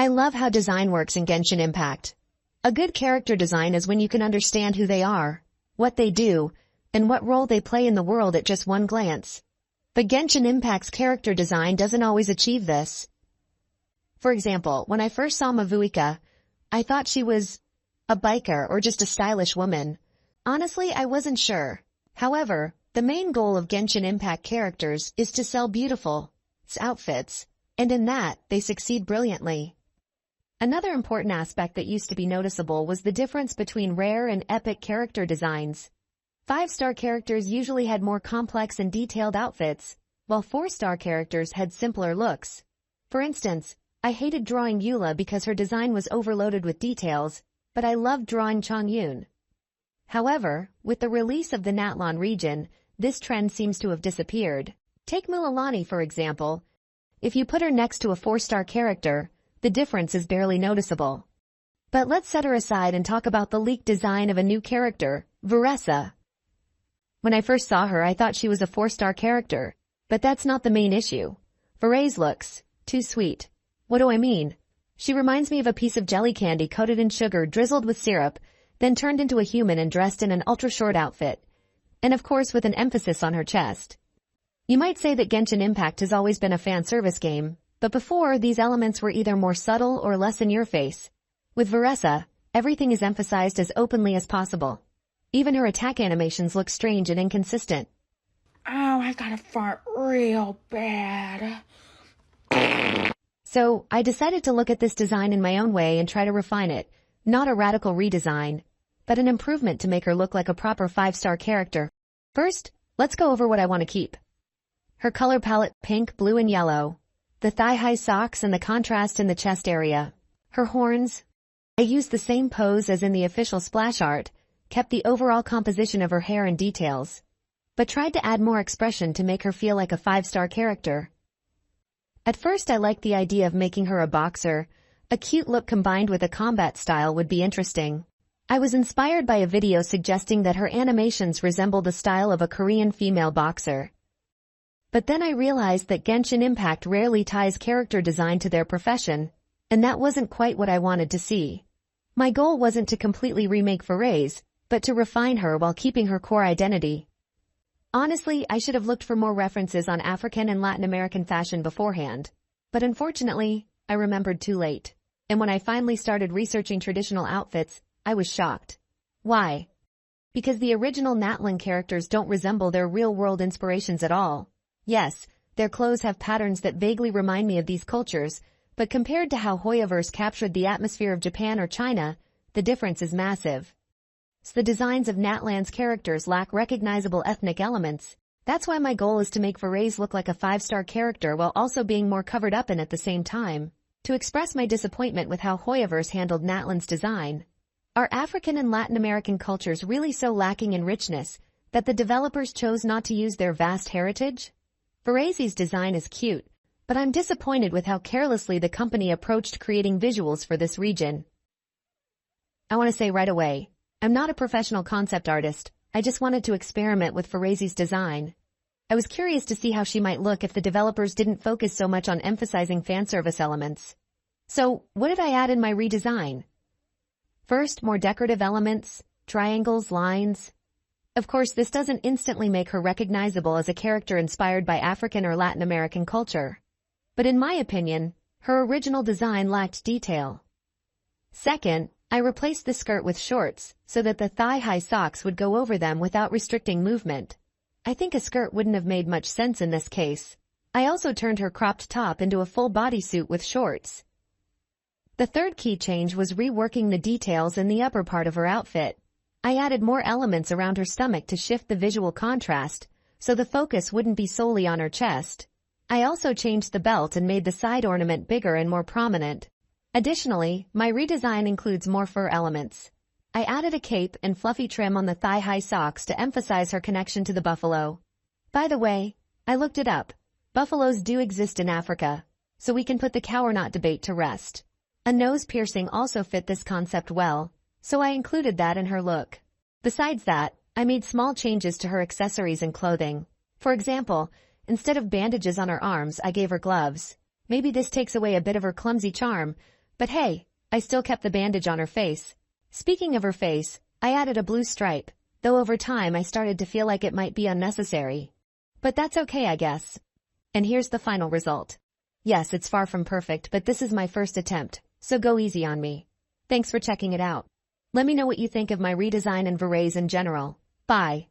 I love how design works in Genshin Impact. A good character design is when you can understand who they are, what they do, and what role they play in the world at just one glance. But Genshin Impact's character design doesn't always achieve this. For example, when I first saw Mavuika, I thought she was a biker or just a stylish woman. Honestly, I wasn't sure. However, the main goal of Genshin Impact characters is to sell beautiful outfits, and in that, they succeed brilliantly. Another important aspect that used to be noticeable was the difference between rare and epic character designs. 5-star characters usually had more complex and detailed outfits, while 4-star characters had simpler looks. For instance, I hated drawing Eula because her design was overloaded with details, but I loved drawing Chongyun. However, with the release of the Natlan region, this trend seems to have disappeared. Take Mulalani for example. If you put her next to a 4-star character, the difference is barely noticeable. But let's set her aside and talk about the leaked design of a new character, Varese. When I first saw her, I thought she was a 4-star character, but that's not the main issue. Varese looks too sweet. What do I mean? She reminds me of a piece of jelly candy coated in sugar drizzled with syrup, then turned into a human and dressed in an ultra-short outfit. And of course with an emphasis on her chest. You might say that Genshin Impact has always been a fan service game, but before, these elements were either more subtle or less in your face. With Varese, everything is emphasized as openly as possible. Even her attack animations look strange and inconsistent. Oh, I gotta fart real bad. So, I decided to look at this design in my own way and try to refine it. Not a radical redesign, but an improvement to make her look like a proper 5-star character. First, let's go over what I want to keep. Her color palette, pink, blue, and yellow. The thigh-high socks and the contrast in the chest area. Her horns. I used the same pose as in the official splash art, kept the overall composition of her hair and details, but tried to add more expression to make her feel like a 5-star character. At first I liked the idea of making her a boxer. A cute look combined with a combat style would be interesting. I was inspired by a video suggesting that her animations resemble the style of a Korean female boxer. But then I realized that Genshin Impact rarely ties character design to their profession, and that wasn't quite what I wanted to see. My goal wasn't to completely remake Varese, but to refine her while keeping her core identity. Honestly, I should have looked for more references on African and Latin American fashion beforehand. But unfortunately, I remembered too late. And when I finally started researching traditional outfits, I was shocked. Why? Because the original Natlan characters don't resemble their real-world inspirations at all. Yes, their clothes have patterns that vaguely remind me of these cultures, but compared to how Hoyoverse captured the atmosphere of Japan or China, the difference is massive. So the designs of Natlan's characters lack recognizable ethnic elements. That's why my goal is to make Varese look like a 5-star character while also being more covered up in at the same time. To express my disappointment with how Hoyoverse handled Natlan's design. Are African and Latin American cultures really so lacking in richness that the developers chose not to use their vast heritage? Varese's design is cute, but I'm disappointed with how carelessly the company approached creating visuals for this region. I want to say right away, I'm not a professional concept artist. I just wanted to experiment with Varese's design. I was curious to see how she might look if the developers didn't focus so much on emphasizing fan service elements. So, what did I add in my redesign? First, more decorative elements, triangles, lines. Of course, this doesn't instantly make her recognizable as a character inspired by African or Latin American culture. But in my opinion, her original design lacked detail. Second, I replaced the skirt with shorts so that the thigh-high socks would go over them without restricting movement. I think a skirt wouldn't have made much sense in this case. I also turned her cropped top into a full bodysuit with shorts. The third key change was reworking the details in the upper part of her outfit. I added more elements around her stomach to shift the visual contrast, so the focus wouldn't be solely on her chest. I also changed the belt and made the side ornament bigger and more prominent. Additionally, my redesign includes more fur elements. I added a cape and fluffy trim on the thigh-high socks to emphasize her connection to the buffalo. By the way, I looked it up. Buffaloes do exist in Africa, so we can put the cow or not debate to rest. A nose piercing also fit this concept well, so I included that in her look. Besides that, I made small changes to her accessories and clothing. For example, instead of bandages on her arms, I gave her gloves. Maybe this takes away a bit of her clumsy charm, But hey, I still kept the bandage on her face. Speaking of her face, I added a blue stripe, though over time I started to feel like it might be unnecessary. But that's okay, I guess. And here's the final result. Yes, it's far from perfect, but this is my first attempt, so go easy on me. Thanks for checking it out. Let me know what you think of my redesign and Varese in general. Bye.